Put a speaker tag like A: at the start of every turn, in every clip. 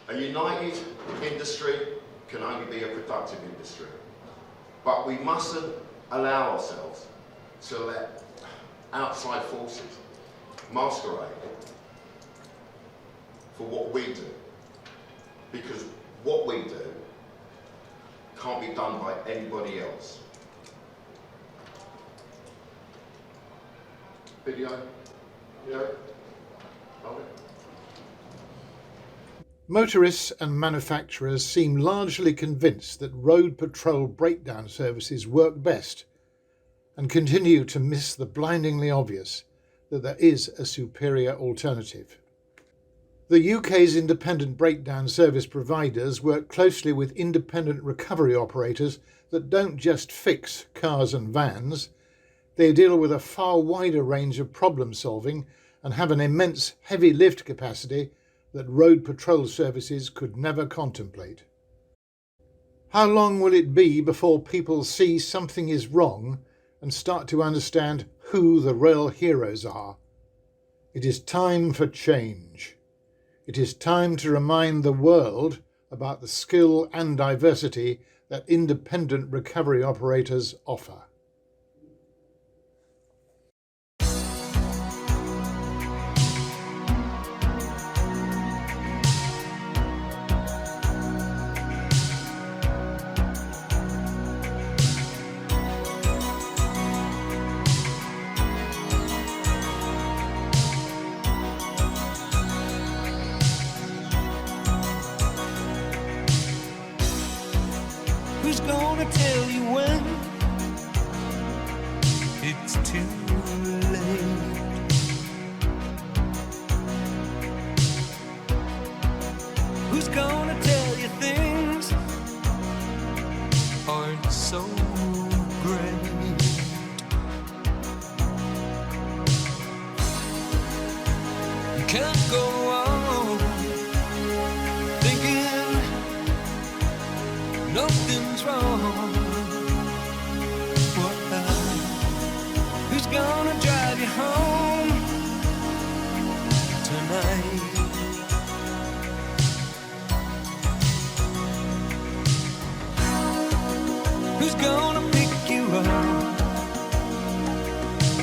A: A united industry can only be a productive industry. But we mustn't allow ourselves to let outside forces masquerade for what we do. Because what we do can't be done by anybody else. Video? Yeah? Hold it.
B: Motorists and manufacturers seem largely convinced that road patrol breakdown services work best and continue to miss the blindingly obvious that there is a superior alternative. The UK's independent breakdown service providers work closely with independent recovery operators that don't just fix cars and vans, they deal with a far wider range of problem solving and have an immense heavy lift capacity that road patrol services could never contemplate. How long will it be before people see something is wrong and start to understand who the real heroes are? It is time for change. It is time to remind the world about the skill and diversity that independent recovery operators offer.
C: Who's gonna tell you when it's too late? Who's gonna tell you things aren't so great? You can't go on thinking nothing's wrong. Who's gonna drive you home tonight? Who's gonna pick you up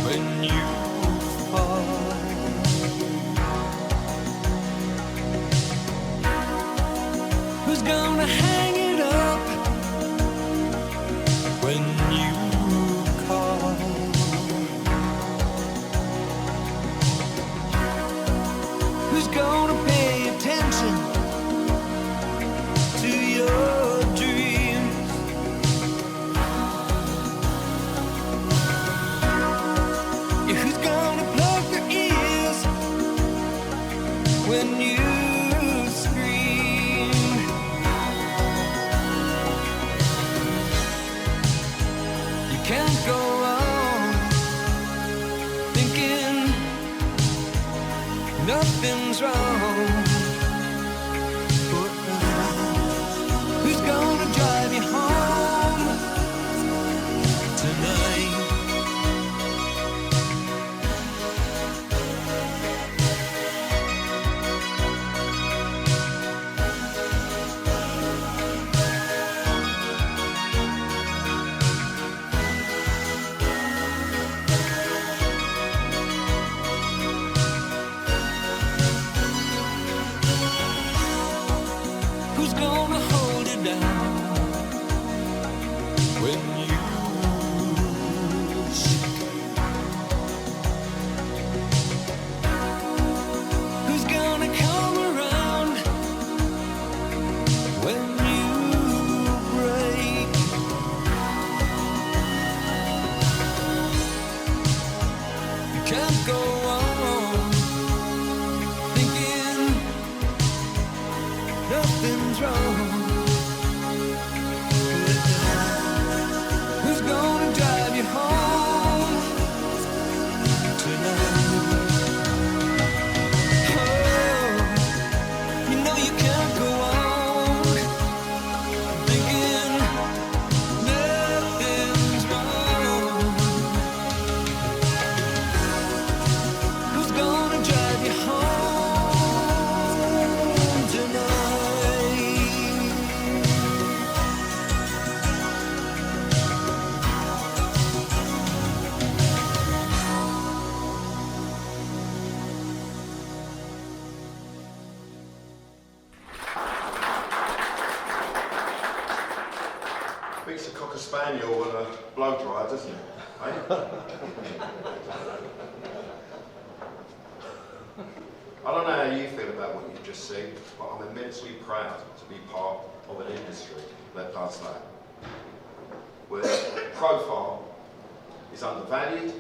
C: when you fall? Who's gonna hang it up when you call? Who's gonna pay attention to your dreams? Yeah, who's gonna plug their ears when you scream? You can't go on thinking nothing's wrong. Who's gonna drive you home tonight? Who's gonna hold you down when you shake? Who's gonna come around when you break? You can't go on thinking nothing's wrong.
A: spaniel and a blow dryer, doesn't it? Eh? I don't know how you feel about what you've just seen, but I'm immensely proud to be part of an industry that does that. Where profile is undervalued,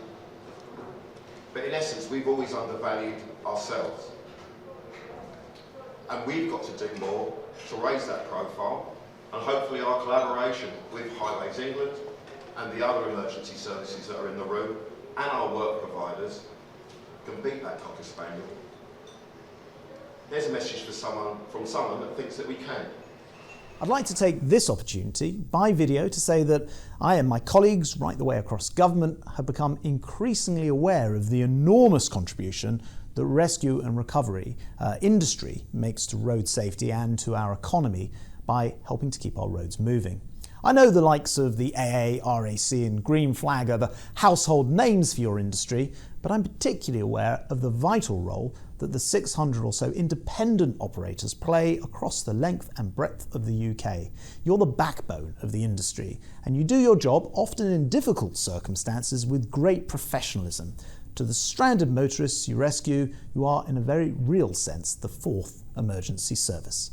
A: but in essence, we've always undervalued ourselves. And we've got to do more to raise that profile, and hopefully our collaboration with Highways England and the other emergency services that are in the room and our work providers can beat that cocker spaniel. There's a message for from someone that thinks that we can.
D: I'd like to take this opportunity by video to say that I and my colleagues right the way across government have become increasingly aware of the enormous contribution that rescue and recovery industry makes to road safety and to our economy by helping to keep our roads moving. I know the likes of the AA, RAC and Green Flag are the household names for your industry, but I'm particularly aware of the vital role that the 600 or so independent operators play across the length and breadth of the UK. You're the backbone of the industry, and you do your job, often in difficult circumstances, with great professionalism. To the stranded motorists you rescue, you are, in a very real sense, the fourth emergency service.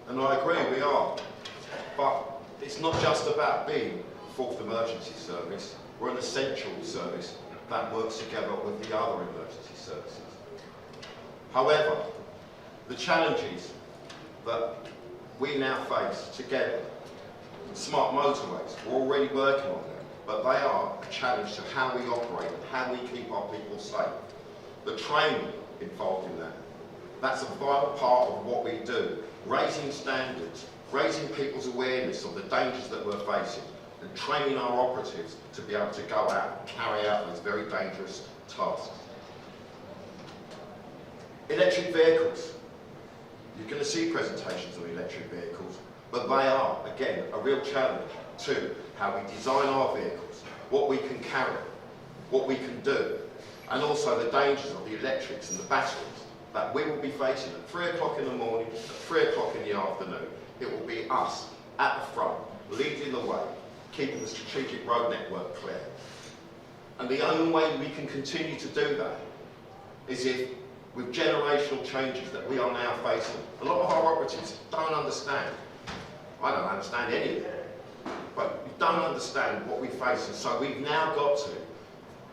A: And I agree, we are. But it's not just about being fourth emergency service. We're an essential service that works together with the other emergency services. However, the challenges that we now face together, smart motorways, we're already working on them, but they are a challenge to how we operate and how we keep our people safe. The training involved in that, that's a vital part of what we do. Raising standards, raising people's awareness of the dangers that we're facing, and training our operatives to be able to go out and carry out those very dangerous tasks. Electric vehicles. You're going to see presentations of electric vehicles, but they are, again, a real challenge to how we design our vehicles, what we can carry, what we can do, and also the dangers of the electrics and the batteries that we will be facing at 3 o'clock in the morning, at 3 o'clock in the afternoon. It will be us at the front, leading the way, keeping the strategic road network clear. And the only way we can continue to do that is if, with generational changes that we are now facing, a lot of our operatives don't understand. I don't understand any of it, but we don't understand what we face, and so we've now got to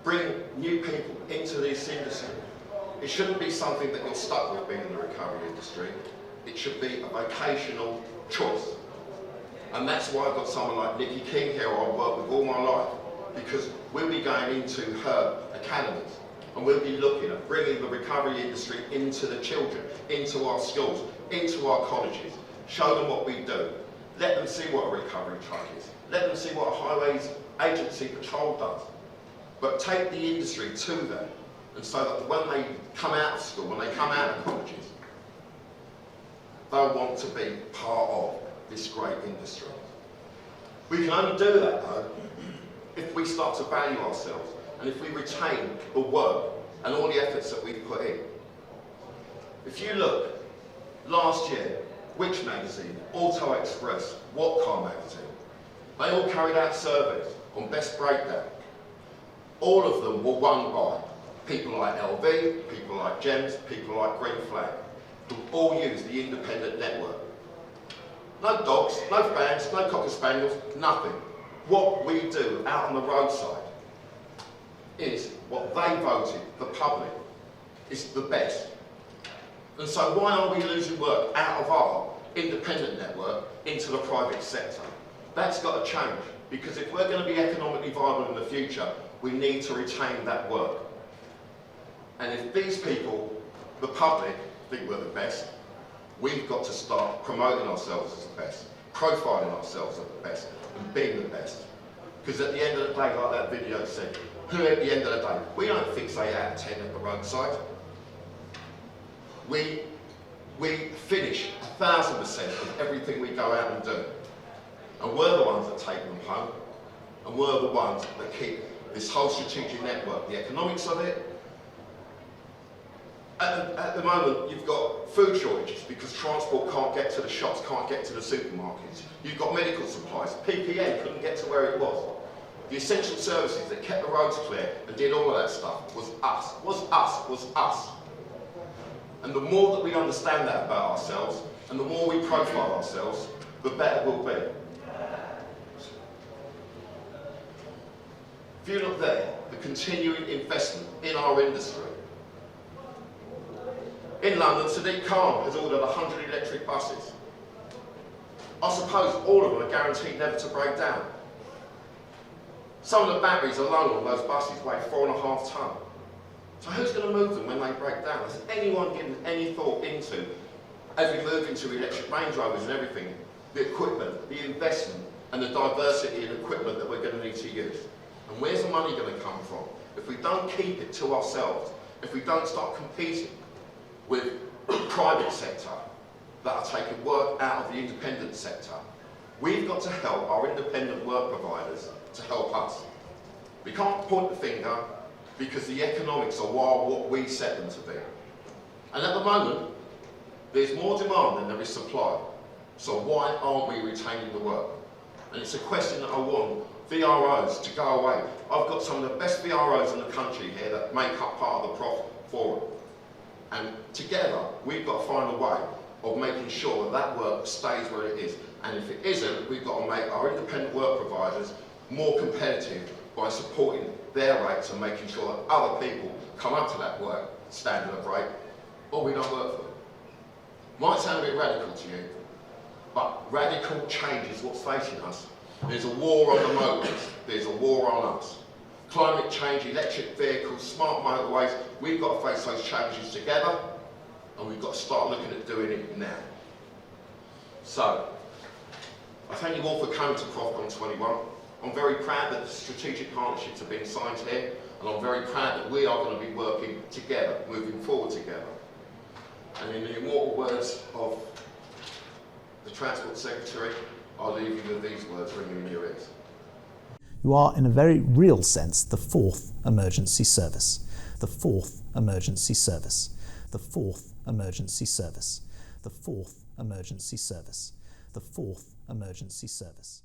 A: bring new people into this industry. It shouldn't be something that you're stuck with being in the recovery industry. It should be a vocational choice. And that's why I've got someone like Nikki King here I've worked with all my life, because we'll be going into her academies and we'll be looking at bringing the recovery industry into the children, into our schools, into our colleges, show them what we do, let them see what a recovery truck is, let them see what a highways agency patrol does, but take the industry to them, and so that when they come out of school, when they come out of colleges, they'll want to be part of this great industry. We can only do that though if we start to value ourselves and if we retain the work and all the efforts that we've put in. If you look, last year, which magazine, Auto Express, What Car magazine, they all carried out surveys on best breakdown. All of them were won by people like LV, people like GEMS, people like Green Flag, who all use the independent network. No dogs, no fans, no cocker spaniels, nothing. What we do out on the roadside is what they voted, the public, is the best. And so why are we losing work out of our independent network into the private sector? That's got to change, because if we're going to be economically viable in the future, we need to retain that work. And if these people, the public, think we're the best, we've got to start promoting ourselves as the best, profiling ourselves as the best, and being the best. Because at the end of the day, like that video said, who at the end of the day, we don't fixate out of 10 at the roadside. We finish 1,000% of everything we go out and do. And we're the ones that take them home, and we're the ones that keep this whole strategic network, the economics of it, At the moment, you've got food shortages because transport can't get to the shops, can't get to the supermarkets. You've got medical supplies. PPE couldn't get to where it was. The essential services that kept the roads clear and did all of that stuff was us. And the more that we understand that about ourselves, and the more we profile ourselves, the better we'll be. If you look there, the continuing investment in our industry. In London, Sadiq Khan has ordered 100 electric buses. I suppose all of them are guaranteed never to break down. Some of the batteries alone on those buses weigh 4.5 tonnes. So who's going to move them when they break down? Has anyone given any thought into, as we move into electric Range Rovers and everything, the equipment, the investment and the diversity in equipment that we're going to need to use? And where's the money going to come from? If we don't keep it to ourselves, if we don't start competing with the private sector that are taking work out of the independent sector, we've got to help our independent work providers to help us. We can't point the finger because the economics are what we set them to be. And at the moment, there's more demand than there is supply. So why aren't we retaining the work? And it's a question that I want VROs to go away. I've got some of the best VROs in the country here that make up part of the Forum. And together, we've got to find a way of making sure that that work stays where it is. And if it isn't, we've got to make our independent work providers more competitive by supporting their rates and making sure that other people come up to that work standard of rate, or we don't work for them. Might sound a bit radical to you, but radical change is what's facing us. There's a war on the motorists, there's a war on us. Climate change, electric vehicles, smart motorways, we've got to face those challenges together, and we've got to start looking at doing it now. So, I thank you all for coming to PROFCon 21. I'm very proud that the strategic partnerships have been signed here, and I'm very proud that we are going to be working together, moving forward together. And in the immortal words of the Transport Secretary, I'll leave you with these words ringing in your ears.
D: You are, in a very real sense, the fourth emergency service. The fourth emergency service. The fourth emergency service. The fourth emergency service. The fourth emergency service.